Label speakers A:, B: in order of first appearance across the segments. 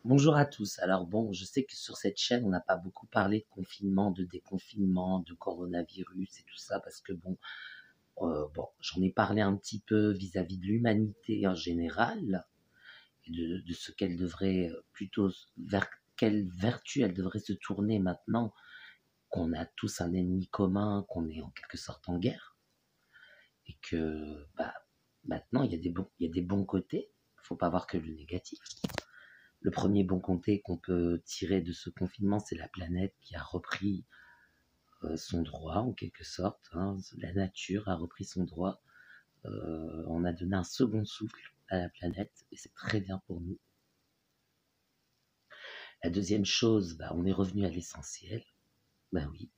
A: Bonjour à tous. Alors bon, je sais que sur cette chaîne, on n'a pas beaucoup parlé de confinement, de déconfinement, de coronavirus et tout ça, parce que bon, j'en ai parlé un petit peu vis-à-vis de l'humanité en général, et de ce qu'elle devrait plutôt, vers quelle vertu elle devrait se tourner maintenant qu'on a tous un ennemi commun, qu'on est en quelque sorte en guerre, et que maintenant il y a des bons côtés, il ne faut pas voir que le négatif. Le premier bon côté qu'on peut tirer de ce confinement, c'est la planète qui a repris son droit, en quelque sorte, hein. La nature a repris son droit. On a donné un second souffle à la planète et c'est très bien pour nous. La deuxième chose, on est revenu à l'essentiel. Ben oui,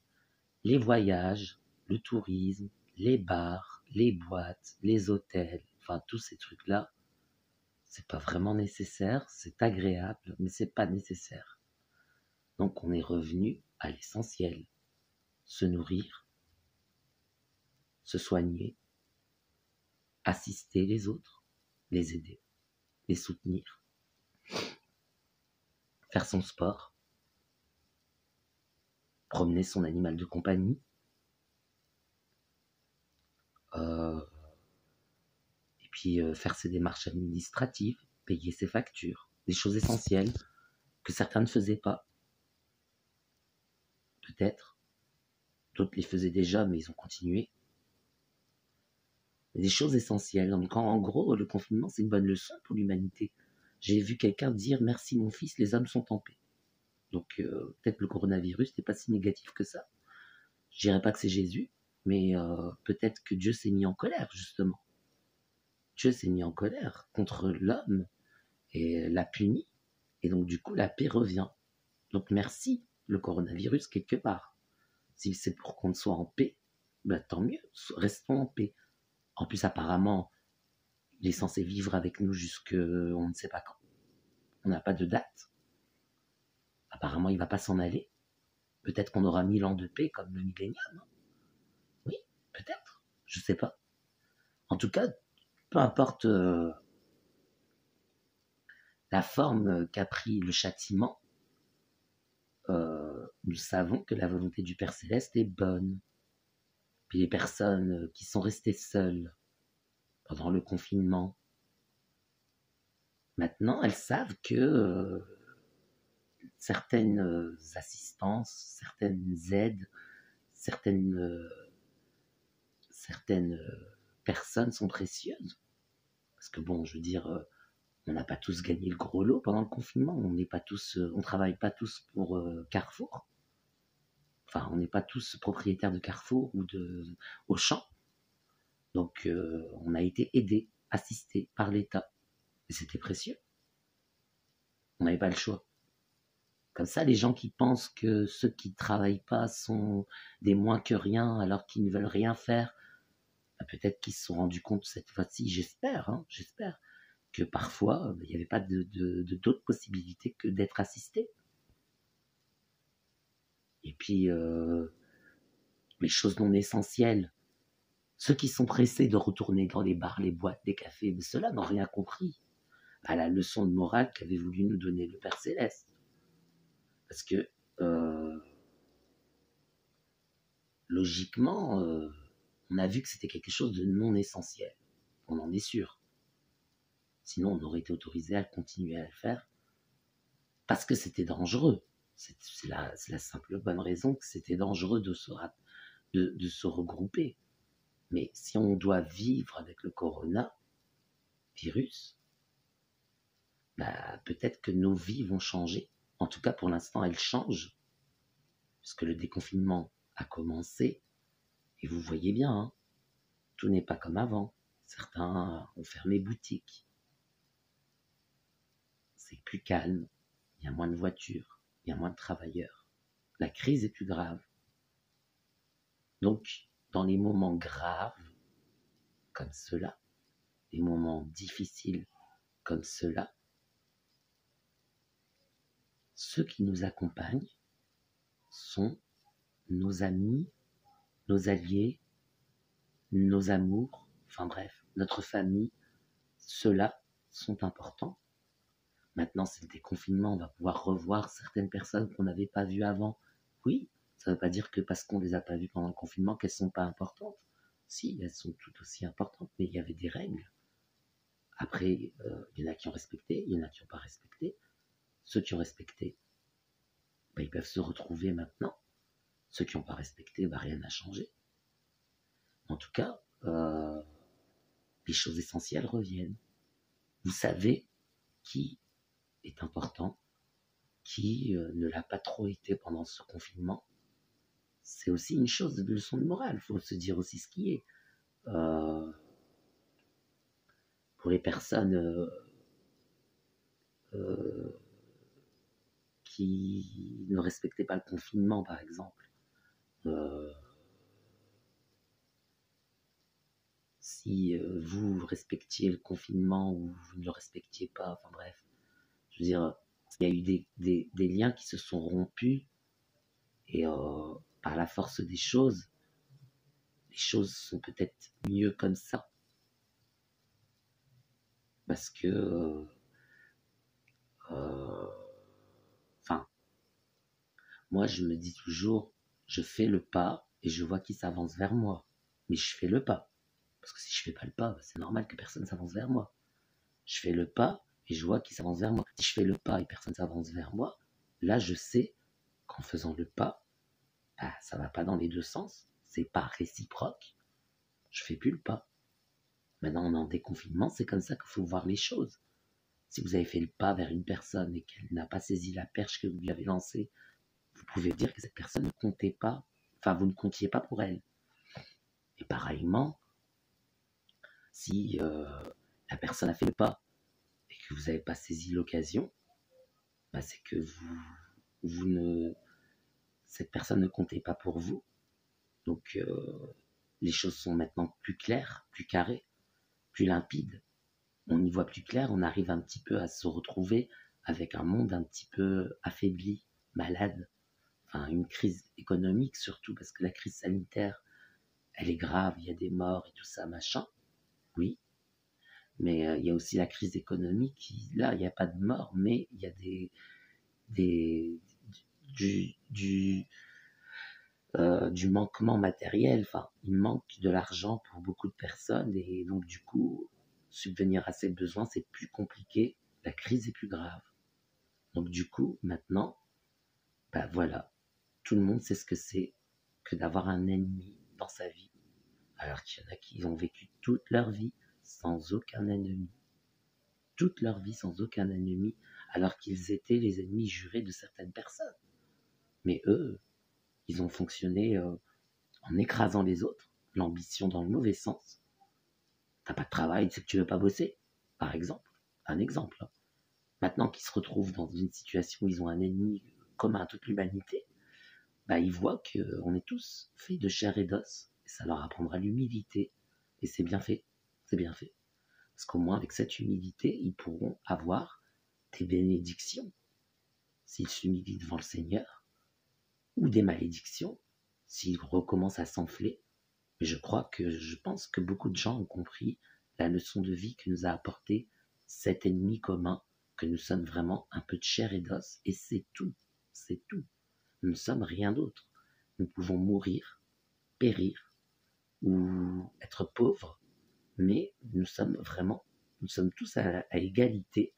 A: les voyages, le tourisme, les bars, les boîtes, les hôtels, enfin tous ces trucs-là, c'est pas vraiment nécessaire, c'est agréable, mais c'est pas nécessaire. Donc on est revenu à l'essentiel. Se nourrir, se soigner, assister les autres, les aider, les soutenir, faire son sport, promener son animal de compagnie, euh, et puis faire ses démarches administratives, payer ses factures, des choses essentielles que certains ne faisaient pas, peut-être. D'autres les faisaient déjà, mais ils ont continué. Des choses essentielles. Donc en gros, le confinement, c'est une bonne leçon pour l'humanité. J'ai vu quelqu'un dire « Merci mon fils, les hommes sont en paix ». Donc peut-être le coronavirus n'est pas si négatif que ça. Je dirais pas que c'est Jésus, mais peut-être que Dieu s'est mis en colère, justement. Dieu s'est mis en colère contre l'homme et l'a puni. Et donc, du coup, la paix revient. Donc, merci, le coronavirus, quelque part. Si c'est pour qu'on soit en paix, tant mieux, restons en paix. En plus, apparemment, il est censé vivre avec nous jusque on ne sait pas quand. On n'a pas de date. Apparemment, il ne va pas s'en aller. Peut-être qu'on aura 1000 ans de paix comme le millénium. Oui, peut-être. Je ne sais pas. En tout cas, peu importe la forme qu'a pris le châtiment, nous savons que la volonté du Père Céleste est bonne. Puis les personnes qui sont restées seules pendant le confinement, maintenant elles savent que certaines assistances, certaines aides, certaines, certaines personnes sont précieuses. Parce que bon, je veux dire, on n'a pas tous gagné le gros lot pendant le confinement. On n'est pas tous, on travaille pas tous pour Carrefour. Enfin, on n'est pas tous propriétaires de Carrefour ou de Auchan. Donc, on a été aidés, assistés par l'État. Et c'était précieux. On n'avait pas le choix. Comme ça, les gens qui pensent que ceux qui ne travaillent pas sont des moins que rien alors qu'ils ne veulent rien faire, peut-être qu'ils se sont rendus compte cette fois-ci, j'espère, hein, j'espère, que parfois, il n'y avait pas d'autres possibilités que d'être assisté. Et puis, les choses non essentielles, ceux qui sont pressés de retourner dans les bars, les boîtes, les cafés, mais ceux-là n'ont rien compris à la leçon de morale qu'avait voulu nous donner le Père Céleste. Parce que, logiquement, on a vu que c'était quelque chose de non essentiel. On en est sûr. Sinon, on aurait été autorisé à continuer à le faire parce que c'était dangereux. C'est la simple bonne raison que c'était dangereux de se regrouper. Mais si on doit vivre avec le coronavirus, peut-être que nos vies vont changer. En tout cas, pour l'instant, elles changent, puisque le déconfinement a commencé. Et vous voyez bien, hein, tout n'est pas comme avant. Certains ont fermé boutique. C'est plus calme. Il y a moins de voitures. Il y a moins de travailleurs. La crise est plus grave. Donc, dans les moments graves comme ceux-là, les moments difficiles comme ceux-là, ceux qui nous accompagnent sont nos amis, nos alliés, nos amours, enfin bref, notre famille. Ceux-là sont importants Maintenant, c'est le déconfinement, on va pouvoir revoir certaines personnes qu'on n'avait pas vues avant. Oui, ça ne veut pas dire que parce qu'on ne les a pas vues pendant le confinement qu'elles ne sont pas importantes. Si, elles sont tout aussi importantes, mais il y avait des règles. Après, il y en a qui ont respecté, il y en a qui n'ont pas respecté. Ceux qui ont respecté, ils peuvent se retrouver maintenant. Ceux qui n'ont pas respecté, rien n'a changé. En tout cas, les choses essentielles reviennent. Vous savez qui est important, qui ne l'a pas trop été pendant ce confinement. C'est aussi une chose de leçon de morale. Il faut se dire aussi ce qui est. Pour les personnes qui ne respectaient pas le confinement, par exemple, si vous respectiez le confinement ou vous ne le respectiez pas, enfin bref, je veux dire, il y a eu des liens qui se sont rompus et par la force des choses, les choses sont peut-être mieux comme ça. Parce que, moi je me dis toujours, je fais le pas et je vois qui s'avance vers moi. Mais je fais le pas. Parce que si je fais pas le pas, c'est normal que personne s'avance vers moi. Je fais le pas et je vois qui s'avance vers moi. Si je fais le pas et personne s'avance vers moi, là je sais qu'en faisant le pas, ça va pas dans les deux sens, c'est pas réciproque, je fais plus le pas. Maintenant on est en déconfinement, c'est comme ça qu'il faut voir les choses. Si vous avez fait le pas vers une personne et qu'elle n'a pas saisi la perche que vous lui avez lancée, vous pouvez dire que cette personne ne comptait pas, enfin vous ne comptiez pas pour elle. Et pareillement, si la personne a fait le pas et que vous n'avez pas saisi l'occasion, c'est que cette personne ne comptait pas pour vous. Donc les choses sont maintenant plus claires, plus carrées, plus limpides. On y voit plus clair, on arrive un petit peu à se retrouver avec un monde un petit peu affaibli, malade. Enfin, une crise économique surtout, parce que la crise sanitaire, elle est grave, il y a des morts et tout ça, machin. Oui, mais il y a aussi la crise économique. Là, il n'y a pas de mort, mais il y a du manquement matériel. Enfin, il manque de l'argent pour beaucoup de personnes et donc du coup, subvenir à ces besoins, c'est plus compliqué. La crise est plus grave. Donc du coup, maintenant, voilà, tout le monde sait ce que c'est que d'avoir un ennemi dans sa vie. Alors qu'il y en a qui ont vécu toute leur vie sans aucun ennemi. Toute leur vie sans aucun ennemi, alors qu'ils étaient les ennemis jurés de certaines personnes. Mais eux, ils ont fonctionné en écrasant les autres, l'ambition dans le mauvais sens. T'as pas de travail, c'est que tu veux pas bosser, par exemple. Un exemple. Maintenant qu'ils se retrouvent dans une situation où ils ont un ennemi commun à toute l'humanité, ils voient qu'on est tous faits de chair et d'os, et ça leur apprendra l'humilité. Et c'est bien fait, c'est bien fait. Parce qu'au moins avec cette humilité, ils pourront avoir des bénédictions, s'ils s'humilient devant le Seigneur, ou des malédictions, s'ils recommencent à s'enfler. Mais je pense que beaucoup de gens ont compris la leçon de vie que nous a apporté cet ennemi commun, que nous sommes vraiment un peu de chair et d'os, et c'est tout, c'est tout. Nous ne sommes rien d'autre. Nous pouvons mourir, périr, ou être pauvres, mais nous sommes tous à égalité.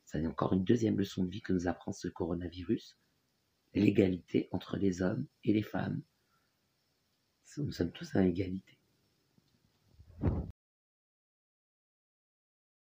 A: C'est encore une deuxième leçon de vie que nous apprend ce coronavirus, l'égalité entre les hommes et les femmes. Nous sommes tous à égalité.